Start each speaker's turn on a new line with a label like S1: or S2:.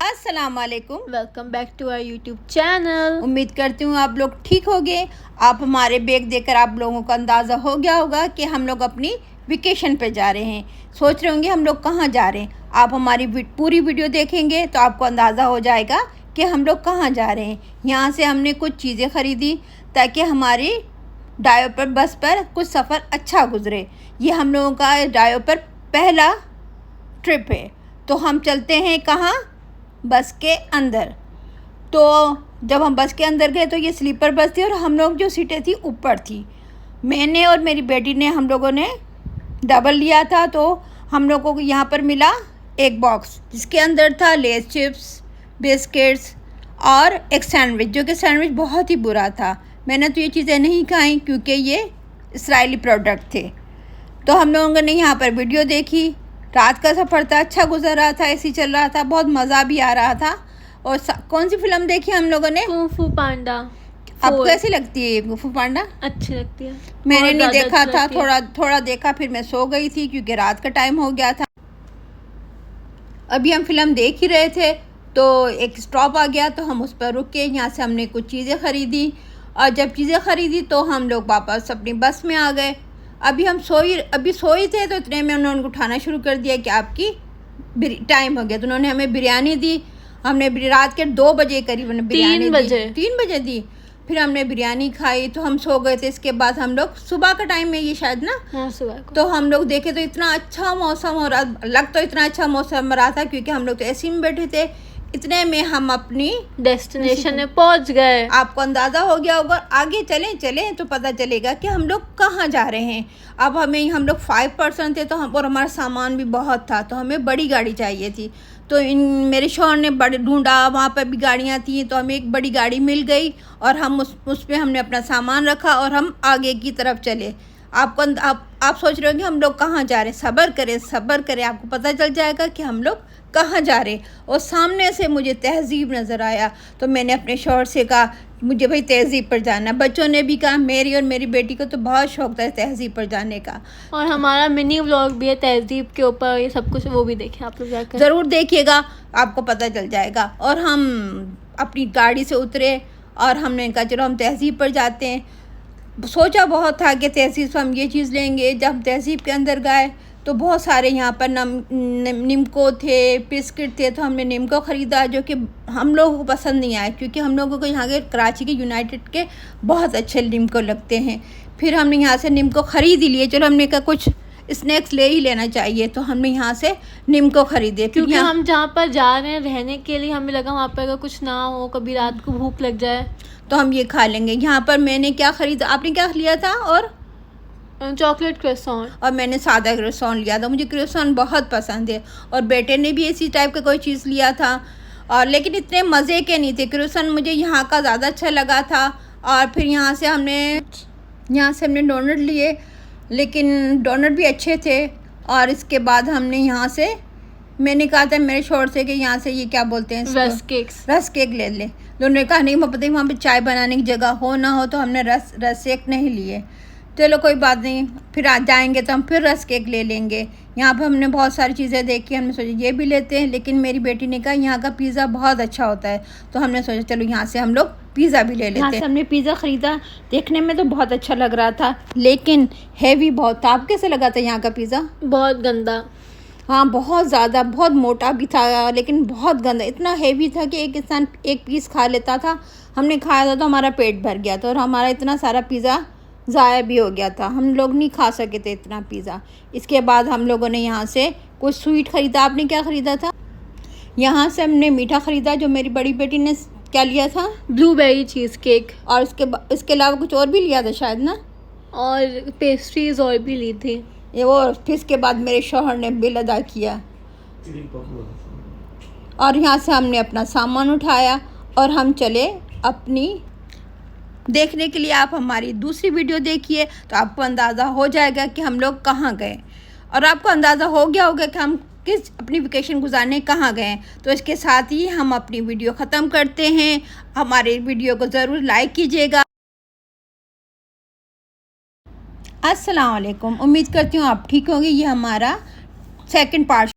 S1: अस्सलाम वालेकुम,
S2: welcome back to our YouTube channel.
S1: उम्मीद करती हूँ आप लोग ठीक होंगे। आप हमारे बैग देखकर आप लोगों को अंदाज़ा हो गया होगा कि हम लोग अपनी वेकेशन पे जा रहे हैं। सोच रहे होंगे हम लोग कहाँ जा रहे हैं। आप हमारी पूरी वीडियो देखेंगे तो आपको अंदाज़ा हो जाएगा कि हम लोग कहाँ जा रहे हैं। यहाँ से हमने कुछ चीज़ें ख़रीदी ताकि हमारी डायोपर बस पर कुछ सफ़र अच्छा गुजरे। ये हम लोगों का डायोपर पहला ट्रिप है। तो हम चलते हैं कहाँ, बस के अंदर। तो जब हम बस के अंदर गए तो ये स्लीपर बस थी और हम लोग जो सीटें थी ऊपर थी। मैंने और मेरी बेटी ने हम लोगों ने डबल लिया था। तो हम लोगों को यहाँ पर मिला एक बॉक्स जिसके अंदर था लेस चिप्स, बिस्किट्स और एक सैंडविच, जो कि सैंडविच बहुत ही बुरा था। मैंने तो ये चीज़ें नहीं खाई क्योंकि ये इसराइली प्रोडक्ट थे। तो हम लोगों ने यहाँ पर वीडियो देखी। रात का सफ़र था, अच्छा गुजर रहा था, एसी चल रहा था, बहुत मज़ा भी आ रहा था। और कौन सी फिल्म देखी हम लोगों ने?
S2: कुंग फू पांडा।
S1: आपको कैसी लगती है कुंग फू पांडा?
S2: अच्छी लगती है।
S1: मैंने नहीं देखा था, थोड़ा देखा, फिर मैं सो गई थी क्योंकि रात का टाइम हो गया था। अभी हम फिल्म देख ही रहे थे तो एक स्टॉप आ गया तो हम उस पर रुक के यहाँ से हमने कुछ चीज़ें ख़रीदी। और जब चीज़ें ख़रीदी तो हम लोग वापस अपनी बस में आ गए। अभी सोए थे तो इतने में उन्होंने उठाना शुरू कर दिया कि आपकी टाइम हो गया। तो उन्होंने हमें बिरयानी दी। हमने रात के 2 बजे करीबन बिरयानी 3 बजे दी। फिर हमने बिरयानी खाई तो हम सो गए थे। इसके बाद हम लोग सुबह का टाइम में, ये शायद ना,
S2: हाँ सुबह को।
S1: तो हम लोग देखे तो इतना अच्छा मौसम हो रहा, लग तो इतना अच्छा मौसम रहा था क्योंकि हम लोग तो एसी में बैठे थे। इतने में हम अपनी
S2: डेस्टिनेशन में पहुंच गए।
S1: आपको अंदाज़ा हो गया होगा। आगे चलें तो पता चलेगा कि हम लोग कहाँ जा रहे हैं। अब हम लोग 5 पर्सन थे तो और हमारा सामान भी बहुत था तो हमें बड़ी गाड़ी चाहिए थी। तो मेरे शौहर ने बड़े ढूंढा, वहाँ पर भी गाड़ियाँ थी तो हमें एक बड़ी गाड़ी मिल गई और हम उस पर हमने अपना सामान रखा और हम आगे की तरफ चले। आप सोच रहे हो कि हम लोग कहाँ जा रहे हैं। सब्र करें, आपको पता चल जाएगा कि हम लोग कहाँ जा रहे। और सामने से मुझे तहज़ीब नज़र आया तो मैंने अपने शौहर से कहा मुझे भाई तहज़ीब पर जाना। बच्चों ने भी कहा, मेरी और मेरी बेटी को तो बहुत शौक़ था तहज़ीब पर जाने का।
S2: और हमारा मिनी व्लॉग भी है तहज़ीब के ऊपर, ये सब कुछ वो भी देखें आप लोग जाकर।
S1: ज़रूर देखिएगा, आपको पता चल जाएगा। और हम अपनी गाड़ी से उतरे और हमने कहा चलो हम तहज़ीब पर जाते हैं। सोचा बहुत था कि तहज़ीब से हम ये चीज़ लेंगे। जब हम तहज़ीब के अंदर गए तो बहुत सारे यहाँ पर निम्को थे, बिस्किट थे। तो हमने निम्को ख़रीदा जो कि हम लोगों को पसंद नहीं आया क्योंकि हम लोगों को यहाँ के कराची के यूनाइटेड के बहुत अच्छे निम्को लगते हैं। फिर हमने यहाँ से निम्को ख़रीद ही लिए। चलो हमने कहा कुछ स्नैक्स ले ही लेना चाहिए तो हमने यहाँ से निम्को ख़रीदे
S2: क्योंकि हम जहाँ पर जा रहे हैं रहने के लिए, हमें लगा वहाँ पर अगर कुछ ना हो, कभी रात को भूख लग जाए
S1: तो हम ये खा लेंगे। यहाँ पर मैंने क्या ख़रीदा, आपने क्या लिया था? और
S2: चॉकलेट क्रोसान।
S1: और मैंने सादा क्रोसान लिया था। मुझे क्रोसान बहुत पसंद है और बेटे ने भी इसी टाइप का कोई चीज़ लिया था। और लेकिन इतने मज़े के नहीं थे। क्रोसान मुझे यहाँ का ज़्यादा अच्छा लगा था। और फिर यहाँ से हमने डोनट लिए, लेकिन डोनट भी अच्छे थे। और इसके बाद हमने यहाँ से, मैंने कहा था मेरे शौहर से कि यहाँ से ये क्या बोलते हैं, रस केक ले ले। दोनों ने कहा नहीं, मैं पता ही वहाँ पे चाय बनाने की जगह हो ना हो, तो हमने रस केक नहीं लिए। चलो कोई बात नहीं, फिर आ जाएंगे तो हम फिर रस केक ले लेंगे। यहाँ पर हमने बहुत सारी चीज़ें देखी, हमने सोचा ये भी लेते हैं। लेकिन मेरी बेटी ने कहा यहाँ का पिज़्ज़ा बहुत अच्छा होता है तो हमने सोचा चलो यहाँ से हम लोग पिज़्ज़ा भी ले लेते हैं। यहाँ से हमने पिज़्ज़ा ख़रीदा। देखने में तो बहुत अच्छा लग रहा था लेकिन हैवी बहुत था। आप कैसे लगा था यहाँ का पिज़्ज़ा?
S2: बहुत गंदा।
S1: हाँ, बहुत ज़्यादा, बहुत मोटा भी था लेकिन बहुत गंदा। इतना हैवी था कि एक इंसान एक पीस खा लेता था। हमने खाया था तो हमारा पेट भर गया था और हमारा इतना सारा पिज़्ज़ा ज़ाया भी हो गया था। हम लोग नहीं खा सके थे इतना पिज़्ज़ा। इसके बाद हम लोगों ने यहाँ से कुछ स्वीट ख़रीदा। आपने क्या ख़रीदा था? यहाँ से हमने मीठा ख़रीदा। जो मेरी बड़ी बेटी ने क्या लिया था?
S2: Blueberry cheese cake.
S1: और इसके अलावा कुछ और भी लिया था शायद ना,
S2: और पेस्ट्रीज़ और भी ली थी
S1: ये वो। फिर इसके बाद मेरे शौहर ने बिल अदा किया और यहाँ से हमने अपना सामान उठाया और हम चले अपनी। देखने के लिए आप हमारी दूसरी वीडियो देखिए तो आपको अंदाज़ा हो जाएगा कि हम लोग कहाँ गए। और आपको अंदाज़ा हो गया होगा कि हम अपनी वेकेशन गुजारने कहाँ गए। तो इसके साथ ही हम अपनी वीडियो ख़त्म करते हैं। हमारे वीडियो को ज़रूर लाइक कीजिएगा। अस्सलाम वालेकुम, उम्मीद करती हूँ आप ठीक होंगे। ये हमारा सेकंड पार्ट